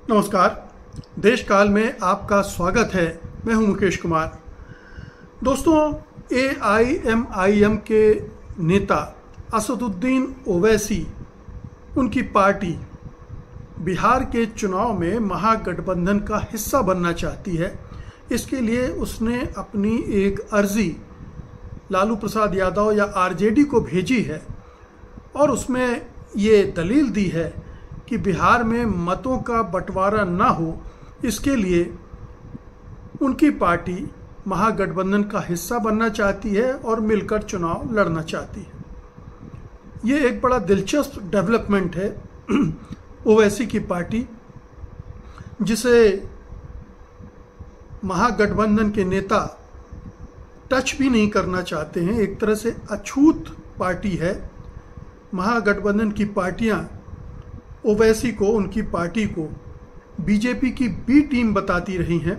नमस्कार। देश काल में आपका स्वागत है। मैं हूं मुकेश कुमार। दोस्तों, AIMIM के नेता असदुद्दीन ओवैसी, उनकी पार्टी बिहार के चुनाव में महागठबंधन का हिस्सा बनना चाहती है। इसके लिए उसने अपनी एक अर्जी लालू प्रसाद यादव या RJD को भेजी है और उसमें ये दलील दी है कि बिहार में मतों का बंटवारा ना हो, इसके लिए उनकी पार्टी महागठबंधन का हिस्सा बनना चाहती है और मिलकर चुनाव लड़ना चाहती है। ये एक बड़ा दिलचस्प डेवलपमेंट है। ओवैसी की पार्टी, जिसे महागठबंधन के नेता टच भी नहीं करना चाहते हैं, एक तरह से अछूत पार्टी है। महागठबंधन की पार्टियां ओवैसी को, उनकी पार्टी को बीजेपी की बी टीम बताती रही हैं,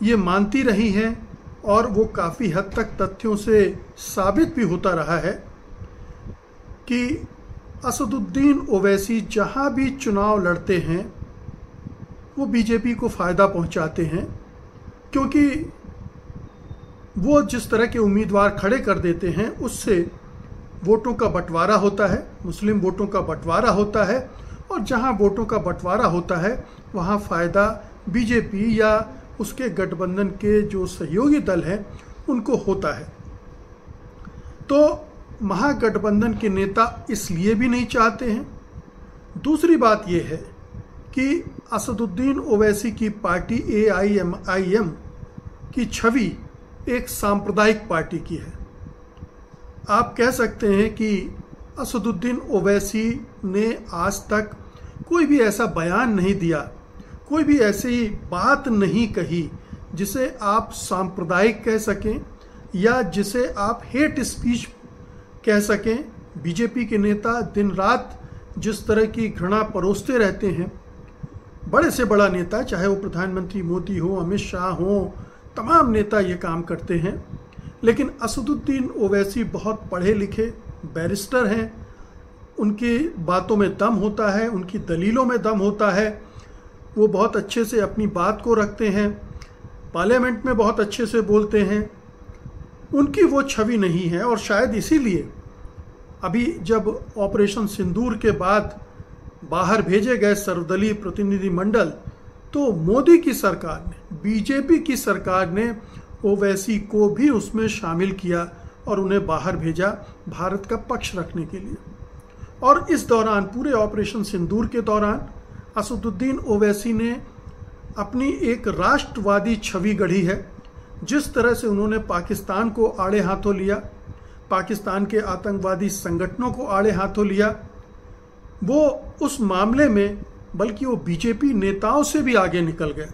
ये मानती रही हैं और वो काफ़ी हद तक तथ्यों से साबित भी होता रहा है कि असदुद्दीन ओवैसी जहां भी चुनाव लड़ते हैं वो बीजेपी को फ़ायदा पहुंचाते हैं, क्योंकि वो जिस तरह के उम्मीदवार खड़े कर देते हैं उससे वोटों का बंटवारा होता है, मुस्लिम वोटों का बंटवारा होता है, और जहां वोटों का बंटवारा होता है वहां फ़ायदा बीजेपी या उसके गठबंधन के जो सहयोगी दल हैं उनको होता है। तो महागठबंधन के नेता इसलिए भी नहीं चाहते हैं। दूसरी बात यह है कि असदुद्दीन ओवैसी की पार्टी AIMIM की छवि एक सांप्रदायिक पार्टी की है। आप कह सकते हैं कि असदुद्दीन ओवैसी ने आज तक कोई भी ऐसा बयान नहीं दिया, कोई भी ऐसी बात नहीं कही जिसे आप सांप्रदायिक कह सकें या जिसे आप हेट स्पीच कह सकें। बीजेपी के नेता दिन रात जिस तरह की घृणा परोसते रहते हैं, बड़े से बड़ा नेता, चाहे वो प्रधानमंत्री मोदी हो, अमित शाह हो, तमाम नेता ये काम करते हैं। लेकिन असदुद्दीन ओवैसी बहुत पढ़े लिखे बैरिस्टर हैं, उनकी बातों में दम होता है, उनकी दलीलों में दम होता है, वो बहुत अच्छे से अपनी बात को रखते हैं, पार्लियामेंट में बहुत अच्छे से बोलते हैं। उनकी वो छवि नहीं है और शायद इसीलिए अभी जब ऑपरेशन सिंदूर के बाद बाहर भेजे गए सर्वदलीय प्रतिनिधिमंडल, तो मोदी की सरकार ने, बीजेपी की सरकार ने ओवैसी को भी उसमें शामिल किया और उन्हें बाहर भेजा भारत का पक्ष रखने के लिए। और इस दौरान, पूरे ऑपरेशन सिंदूर के दौरान, असदुद्दीन ओवैसी ने अपनी एक राष्ट्रवादी छवि गढ़ी है। जिस तरह से उन्होंने पाकिस्तान को आड़े हाथों लिया, पाकिस्तान के आतंकवादी संगठनों को आड़े हाथों लिया, वो उस मामले में बल्कि वो बीजेपी नेताओं से भी आगे निकल गए।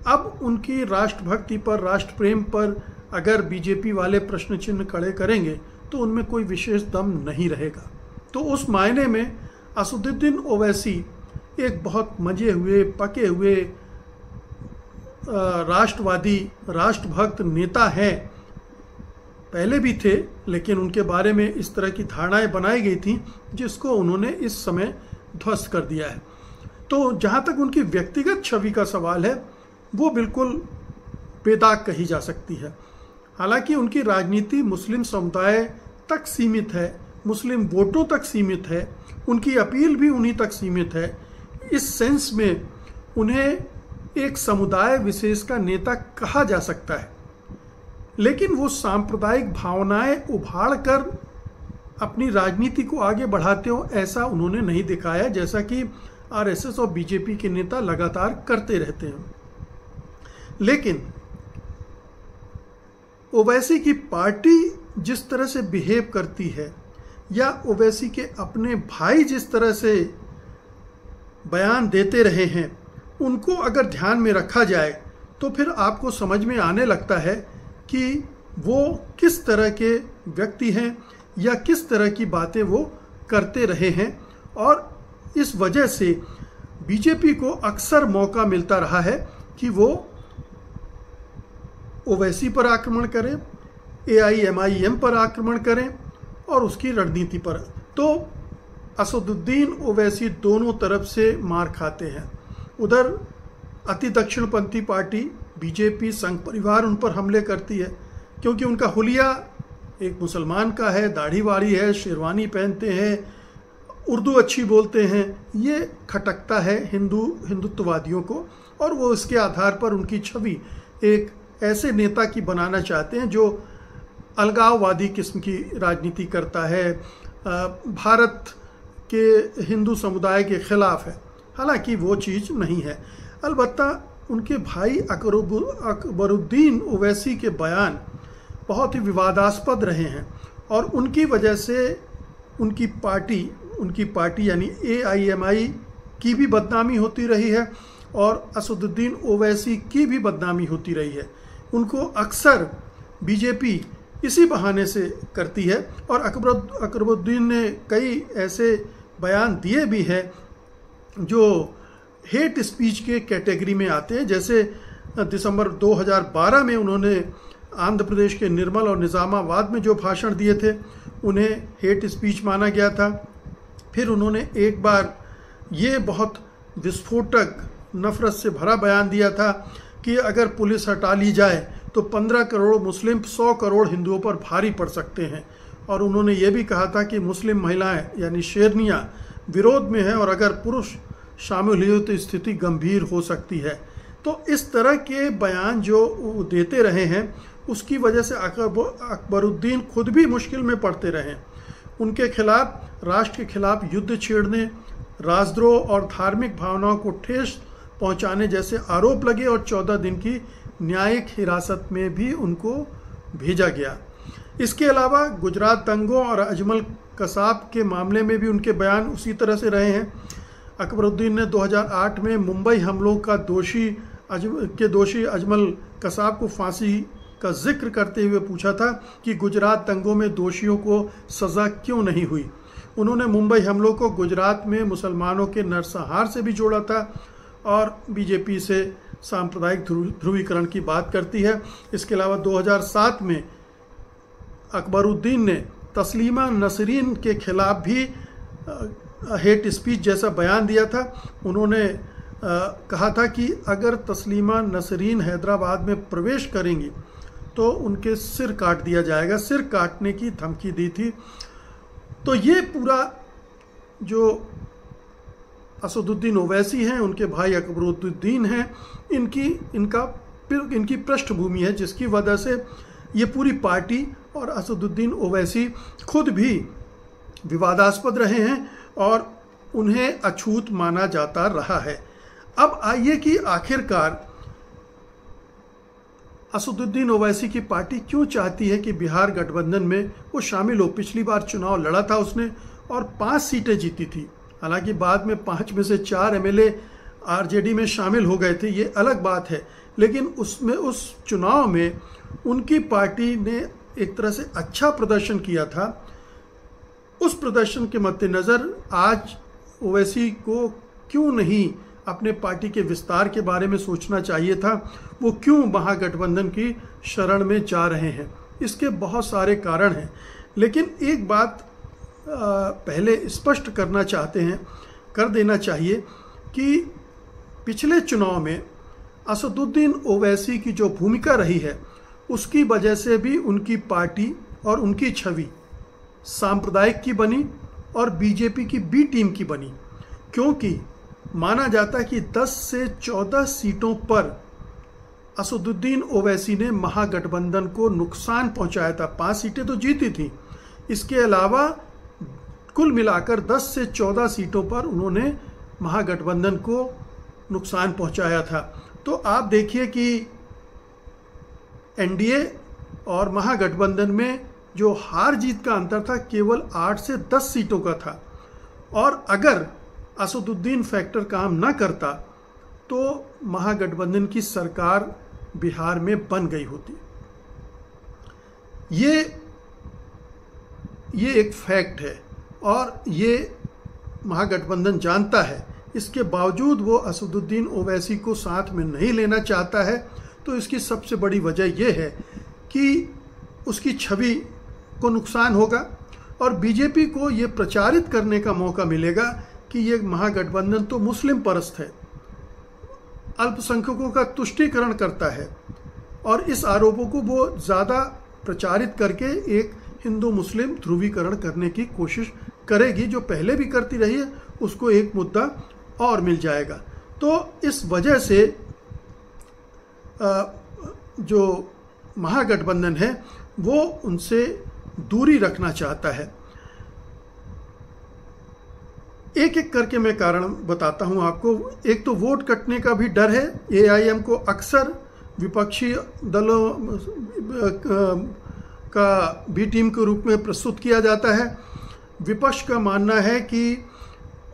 अब उनकी राष्ट्रभक्ति पर, राष्ट्र प्रेम पर अगर बीजेपी वाले प्रश्न चिन्ह खड़े करेंगे तो उनमें कोई विशेष दम नहीं रहेगा। तो उस मायने में असदुद्दीन ओवैसी एक बहुत मजे हुए, पके हुए राष्ट्रवादी, राष्ट्रभक्त नेता हैं। पहले भी थे, लेकिन उनके बारे में इस तरह की धारणाएं बनाई गई थी जिसको उन्होंने इस समय ध्वस्त कर दिया है। तो जहां तक उनकी व्यक्तिगत छवि का सवाल है, वो बिल्कुल बेदाग कही जा सकती है। हालांकि उनकी राजनीति मुस्लिम समुदाय तक सीमित है, मुस्लिम वोटों तक सीमित है, उनकी अपील भी उन्हीं तक सीमित है। इस सेंस में उन्हें एक समुदाय विशेष का नेता कहा जा सकता है, लेकिन वो सांप्रदायिक भावनाएं उभाड़कर अपनी राजनीति को आगे बढ़ाते हो, ऐसा उन्होंने नहीं दिखाया, जैसा कि RSS और बीजेपी के नेता लगातार करते रहते हैं। लेकिन ओवैसी की पार्टी जिस तरह से बिहेव करती है, या ओवैसी के अपने भाई जिस तरह से बयान देते रहे हैं, उनको अगर ध्यान में रखा जाए तो फिर आपको समझ में आने लगता है कि वो किस तरह के व्यक्ति हैं या किस तरह की बातें वो करते रहे हैं। और इस वजह से बीजेपी को अक्सर मौका मिलता रहा है कि वो ओवैसी पर आक्रमण करें, AIMIM पर आक्रमण करें और उसकी रणनीति पर। तो असदुद्दीन ओवैसी दोनों तरफ से मार खाते हैं। उधर अति दक्षिणपंथी पार्टी बीजेपी संघ परिवार उन पर हमले करती है, क्योंकि उनका हुलिया एक मुसलमान का है, दाढ़ी वाड़ी है, शेरवानी पहनते हैं, उर्दू अच्छी बोलते हैं। ये खटकता है हिंदुत्ववादियों को, और वो इसके आधार पर उनकी छवि एक ऐसे नेता की बनाना चाहते हैं जो अलगाववादी किस्म की राजनीति करता है, भारत के हिंदू समुदाय के खिलाफ है। हालांकि वो चीज़ नहीं है। अलबत्ता उनके भाई अकबरुद्दीन ओवैसी के बयान बहुत ही विवादास्पद रहे हैं, और उनकी वजह से उनकी पार्टी यानी AIMI की भी बदनामी होती रही है, और असदुद्दीन ओवैसी की भी बदनामी होती रही है। उनको अक्सर बीजेपी इसी बहाने से करती है, और अकबरुद्दीन ने कई ऐसे बयान दिए भी हैं जो हेट स्पीच के कैटेगरी में आते हैं। जैसे दिसंबर 2012 में उन्होंने आंध्र प्रदेश के निर्मल और निज़ामाबाद में जो भाषण दिए थे उन्हें हेट स्पीच माना गया था। फिर उन्होंने एक बार ये बहुत विस्फोटक नफरत से भरा बयान दिया था कि अगर पुलिस हटा ली जाए तो 15 करोड़ मुस्लिम 100 करोड़ हिंदुओं पर भारी पड़ सकते हैं। और उन्होंने ये भी कहा था कि मुस्लिम महिलाएं यानी शेरनियां विरोध में हैं, और अगर पुरुष शामिल हुए तो स्थिति गंभीर हो सकती है। तो इस तरह के बयान जो देते रहे हैं उसकी वजह से अकबरुद्दीन खुद भी मुश्किल में पड़ते रहे। उनके खिलाफ, राष्ट्र के खिलाफ युद्ध छेड़ने, राजद्रोह और धार्मिक भावनाओं को ठेस पहुंचाने जैसे आरोप लगे, और 14 दिन की न्यायिक हिरासत में भी उनको भेजा गया। इसके अलावा गुजरात दंगों और अजमल कसाब के मामले में भी उनके बयान उसी तरह से रहे हैं। अकबरुद्दीन ने 2008 में मुंबई हमलों का दोषी अजमल कसाब को फांसी का जिक्र करते हुए पूछा था कि गुजरात दंगों में दोषियों को सज़ा क्यों नहीं हुई। उन्होंने मुंबई हमलों को गुजरात में मुसलमानों के नरसंहार से भी जोड़ा था, और बीजेपी से सांप्रदायिक ध्रुवीकरण की बात करती है। इसके अलावा 2007 में अकबरुद्दीन ने तस्लीमा नसरीन के खिलाफ भी हेट स्पीच जैसा बयान दिया था। उन्होंने कहा था कि अगर तस्लीमा नसरीन हैदराबाद में प्रवेश करेंगी तो उनके सिर काट दिया जाएगा, सिर काटने की धमकी दी थी। तो ये पूरा जो असदुद्दीन ओवैसी हैं, उनके भाई अकबरुद्दीन हैं, इनकी पृष्ठभूमि है, जिसकी वजह से ये पूरी पार्टी और असदुद्दीन ओवैसी खुद भी विवादास्पद रहे हैं और उन्हें अछूत माना जाता रहा है। अब आइए कि आखिरकार असदुद्दीन ओवैसी की पार्टी क्यों चाहती है कि बिहार गठबंधन में वो शामिल हो। पिछली बार चुनाव लड़ा था उसने और 5 सीटें जीती थी। हालांकि बाद में 5 में से 4 MLA RJD में शामिल हो गए थे, ये अलग बात है। लेकिन उस चुनाव में उनकी पार्टी ने एक तरह से अच्छा प्रदर्शन किया था। उस प्रदर्शन के मद्देनज़र आज ओवैसी को क्यों नहीं अपने पार्टी के विस्तार के बारे में सोचना चाहिए था, वो क्यों महागठबंधन की शरण में जा रहे हैं। इसके बहुत सारे कारण हैं, लेकिन एक बात पहले स्पष्ट कर देना चाहिए कि पिछले चुनाव में असदुद्दीन ओवैसी की जो भूमिका रही है उसकी वजह से भी उनकी पार्टी और उनकी छवि सांप्रदायिक की बनी और बीजेपी की बी टीम की बनी, क्योंकि माना जाता है कि 10 से 14 सीटों पर असदुद्दीन ओवैसी ने महागठबंधन को नुकसान पहुंचाया था। 5 सीटें तो जीती थी, इसके अलावा कुल मिलाकर 10 से 14 सीटों पर उन्होंने महागठबंधन को नुकसान पहुंचाया था। तो आप देखिए कि NDA और महागठबंधन में जो हार जीत का अंतर था केवल 8 से 10 सीटों का था, और अगर असदुद्दीन फैक्टर काम न करता तो महागठबंधन की सरकार बिहार में बन गई होती। ये एक फैक्ट है और ये महागठबंधन जानता है। इसके बावजूद वो असदुद्दीन ओवैसी को साथ में नहीं लेना चाहता है। तो इसकी सबसे बड़ी वजह यह है कि उसकी छवि को नुकसान होगा और बीजेपी को ये प्रचारित करने का मौका मिलेगा कि ये महागठबंधन तो मुस्लिम परस्त है, अल्पसंख्यकों का तुष्टीकरण करता है और इस आरोपों को वो ज़्यादा प्रचारित करके एक हिंदू मुस्लिम ध्रुवीकरण करने की कोशिश करेगी, जो पहले भी करती रही है। उसको एक मुद्दा और मिल जाएगा। तो इस वजह से जो महागठबंधन है वो उनसे दूरी रखना चाहता है। एक एक करके मैं कारण बताता हूं आपको। एक तो वोट कटने का भी डर है। एआईएम को अक्सर विपक्षी दलों का बी टीम के रूप में प्रस्तुत किया जाता है। विपक्ष का मानना है कि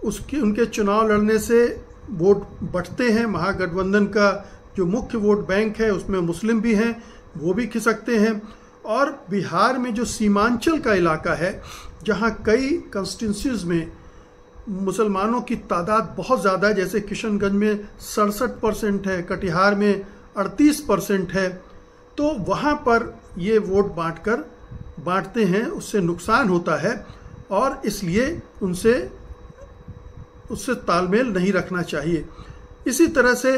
उनके चुनाव लड़ने से वोट बढ़ते हैं। महागठबंधन का जो मुख्य वोट बैंक है उसमें मुस्लिम भी हैं, वो भी खिसकते हैं। और बिहार में जो सीमांचल का इलाका है, जहां कई कंस्टिट्यूंसीज में मुसलमानों की तादाद बहुत ज़्यादा है, जैसे किशनगंज में 67% है, कटिहार में 38% है, तो वहाँ पर ये वोट बांटते हैं, उससे नुकसान होता है और इसलिए उससे तालमेल नहीं रखना चाहिए। इसी तरह से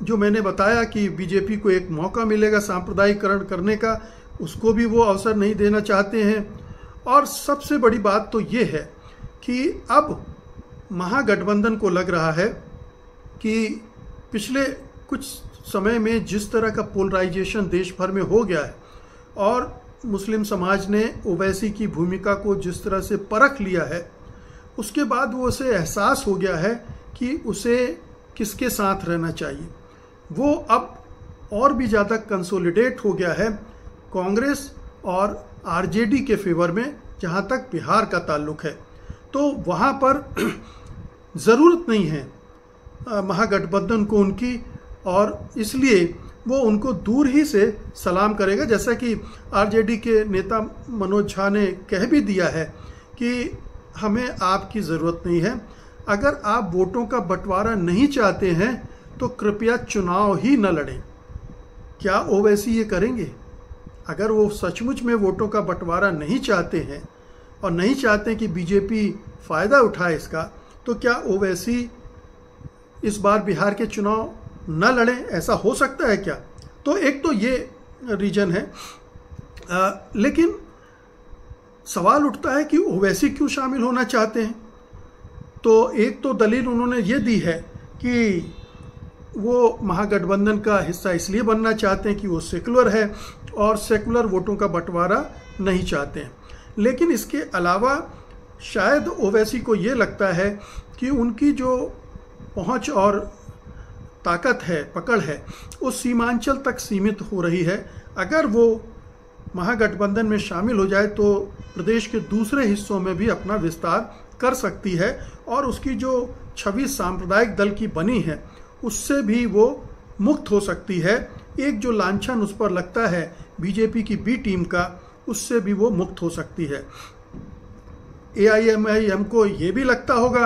जो मैंने बताया कि बीजेपी को एक मौका मिलेगा सांप्रदायिकरण करने का, उसको भी वो अवसर नहीं देना चाहते हैं। और सबसे बड़ी बात तो ये है कि अब महागठबंधन को लग रहा है कि पिछले कुछ समय में जिस तरह का पोलराइजेशन देश भर में हो गया है और मुस्लिम समाज ने ओवैसी की भूमिका को जिस तरह से परख लिया है, उसके बाद वो उसे एहसास हो गया है कि उसे किसके साथ रहना चाहिए। वो अब और भी ज़्यादा कंसोलिडेट हो गया है कांग्रेस और आरजेडी के फेवर में, जहाँ तक बिहार का ताल्लुक है। तो वहाँ पर ज़रूरत नहीं है महागठबंधन को उनकी, और इसलिए वो उनको दूर ही से सलाम करेगा। जैसा कि आरजेडी के नेता मनोज झा ने कह भी दिया है कि हमें आपकी ज़रूरत नहीं है, अगर आप वोटों का बंटवारा नहीं चाहते हैं तो कृपया चुनाव ही न लड़ें। क्या ओवैसी ये करेंगे? अगर वो सचमुच में वोटों का बंटवारा नहीं चाहते हैं और नहीं चाहते कि बीजेपी फ़ायदा उठाए इसका, तो क्या ओवैसी इस बार बिहार के चुनाव न लड़ें? ऐसा हो सकता है क्या? तो एक तो ये रीजन है। लेकिन सवाल उठता है कि ओवैसी क्यों शामिल होना चाहते हैं। तो एक तो दलील उन्होंने ये दी है कि वो महागठबंधन का हिस्सा इसलिए बनना चाहते हैं कि वो सेकुलर है और सेकुलर वोटों का बंटवारा नहीं चाहते हैं। लेकिन इसके अलावा शायद ओवैसी को ये लगता है कि उनकी जो पहुंच और ताकत है, पकड़ है, वो सीमांचल तक सीमित हो रही है। अगर वो महागठबंधन में शामिल हो जाए तो प्रदेश के दूसरे हिस्सों में भी अपना विस्तार कर सकती है और उसकी जो छवि सांप्रदायिक दल की बनी है उससे भी वो मुक्त हो सकती है। एक जो लांछन उस पर लगता है बीजेपी की बी टीम का, उससे भी वो मुक्त हो सकती है। एआईएमआईएम को ये भी लगता होगा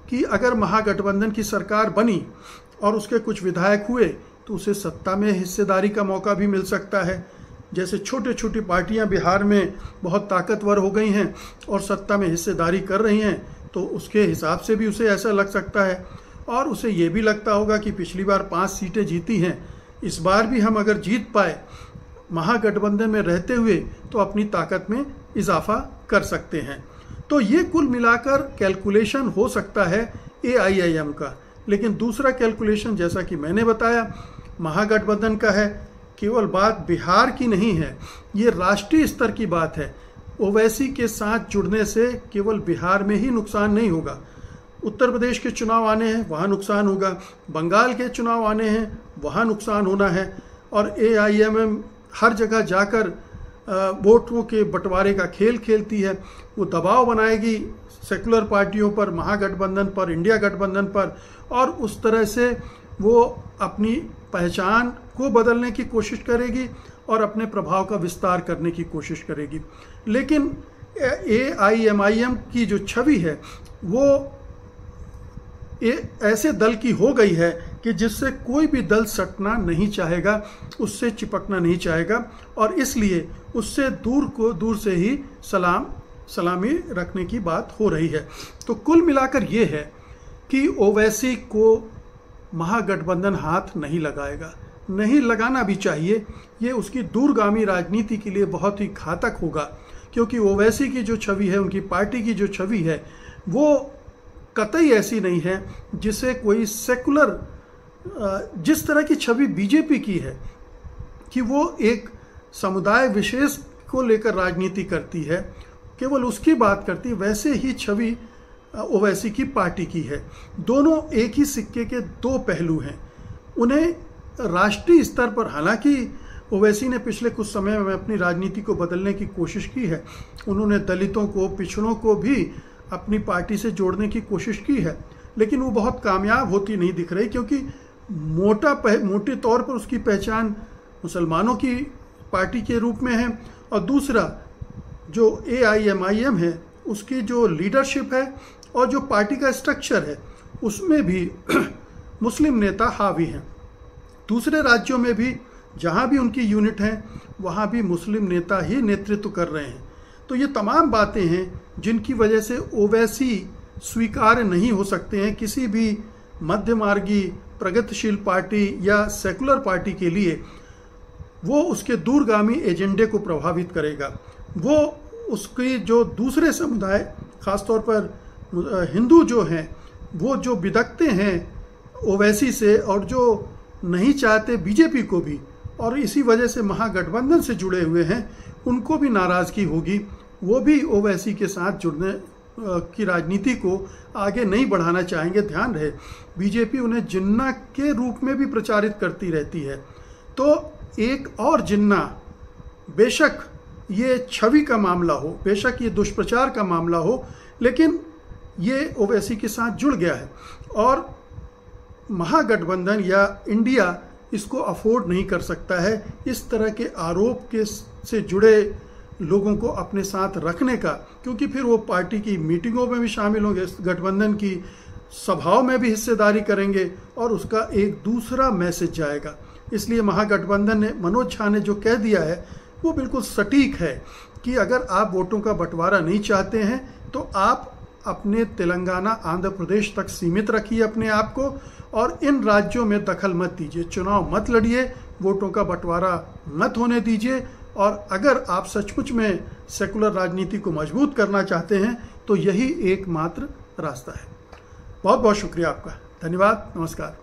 कि अगर महागठबंधन की सरकार बनी और उसके कुछ विधायक हुए तो उसे सत्ता में हिस्सेदारी का मौका भी मिल सकता है। जैसे छोटी छोटी पार्टियां बिहार में बहुत ताकतवर हो गई हैं और सत्ता में हिस्सेदारी कर रही हैं, तो उसके हिसाब से भी उसे ऐसा लग सकता है। और उसे ये भी लगता होगा कि पिछली बार 5 सीटें जीती हैं, इस बार भी हम अगर जीत पाए महागठबंधन में रहते हुए तो अपनी ताकत में इजाफा कर सकते हैं। तो ये कुल मिलाकर कैलकुलेशन हो सकता है एआईआईएम का। लेकिन दूसरा कैलकुलेशन, जैसा कि मैंने बताया, महागठबंधन का है। केवल बात बिहार की नहीं है, ये राष्ट्रीय स्तर की बात है। ओवैसी के साथ जुड़ने से केवल बिहार में ही नुकसान नहीं होगा, उत्तर प्रदेश के चुनाव आने हैं वहाँ नुकसान होगा, बंगाल के चुनाव आने हैं वहाँ नुकसान होना है। और एआईएमआईएम हर जगह जाकर वोटों के बंटवारे का खेल खेलती है। वो दबाव बनाएगी सेकुलर पार्टियों पर, महागठबंधन पर, इंडिया गठबंधन पर, और उस तरह से वो अपनी पहचान को बदलने की कोशिश करेगी और अपने प्रभाव का विस्तार करने की कोशिश करेगी। लेकिन एआईएमआईएम की जो छवि है वो ऐसे दल की हो गई है कि जिससे कोई भी दल सटना नहीं चाहेगा, उससे चिपकना नहीं चाहेगा, और इसलिए उससे दूर से ही सलामी रखने की बात हो रही है। तो कुल मिलाकर ये है कि ओवैसी को महागठबंधन हाथ नहीं लगाएगा, नहीं लगाना भी चाहिए। ये उसकी दूरगामी राजनीति के लिए बहुत ही घातक होगा, क्योंकि ओवैसी की जो छवि है, उनकी पार्टी की जो छवि है, वो कतई ऐसी नहीं है जिसे कोई सेकुलर, जिस तरह की छवि बीजेपी की है कि वो एक समुदाय विशेष को लेकर राजनीति करती है, केवल उसकी बात करती है, वैसे ही छवि ओवैसी की पार्टी की है। दोनों एक ही सिक्के के दो पहलू हैं। उन्हें राष्ट्रीय स्तर पर, हालांकि ओवैसी ने पिछले कुछ समय में अपनी राजनीति को बदलने की कोशिश की है, उन्होंने दलितों को, पिछड़ों को भी अपनी पार्टी से जोड़ने की कोशिश की है, लेकिन वो बहुत कामयाब होती नहीं दिख रही, क्योंकि मोटे तौर पर उसकी पहचान मुसलमानों की पार्टी के रूप में है, और दूसरा जो AIMIM है उसकी जो लीडरशिप है और जो पार्टी का स्ट्रक्चर है उसमें भी मुस्लिम नेता हावी हैं। दूसरे राज्यों में भी जहाँ भी उनकी यूनिट हैं वहाँ भी मुस्लिम नेता ही नेतृत्व कर रहे हैं। तो ये तमाम बातें हैं जिनकी वजह से ओवैसी स्वीकार्य नहीं हो सकते हैं किसी भी मध्यमार्गी प्रगतिशील पार्टी या सेकुलर पार्टी के लिए। वो उसके दूरगामी एजेंडे को प्रभावित करेगा। वो उसकी जो दूसरे समुदाय, खासतौर पर हिंदू जो हैं, वो जो बिदकते हैं ओवैसी से और जो नहीं चाहते बीजेपी को भी, और इसी वजह से महागठबंधन से जुड़े हुए हैं, उनको भी नाराज़गी होगी। वो भी ओवैसी के साथ जुड़ने की राजनीति को आगे नहीं बढ़ाना चाहेंगे। ध्यान रहे, बीजेपी उन्हें जिन्ना के रूप में भी प्रचारित करती रहती है। तो एक और जिन्ना, बेशक ये छवि का मामला हो, बेशक ये दुष्प्रचार का मामला हो, लेकिन ये ओवैसी के साथ जुड़ गया है और महागठबंधन या इंडिया इसको अफोर्ड नहीं कर सकता है इस तरह के आरोप के से जुड़े लोगों को अपने साथ रखने का, क्योंकि फिर वो पार्टी की मीटिंगों में भी शामिल होंगे, गठबंधन की सभाओं में भी हिस्सेदारी करेंगे और उसका एक दूसरा मैसेज जाएगा। इसलिए महागठबंधन ने, मनोज झा ने जो कह दिया है वो बिल्कुल सटीक है कि अगर आप वोटों का बंटवारा नहीं चाहते हैं तो आप अपने तेलंगाना, आंध्र प्रदेश तक सीमित रखिए अपने आप को और इन राज्यों में दखल मत दीजिए, चुनाव मत लड़िए, वोटों का बंटवारा मत होने दीजिए। और अगर आप सचमुच में सेकुलर राजनीति को मजबूत करना चाहते हैं तो यही एकमात्र रास्ता है। बहुत बहुत शुक्रिया आपका, धन्यवाद, नमस्कार।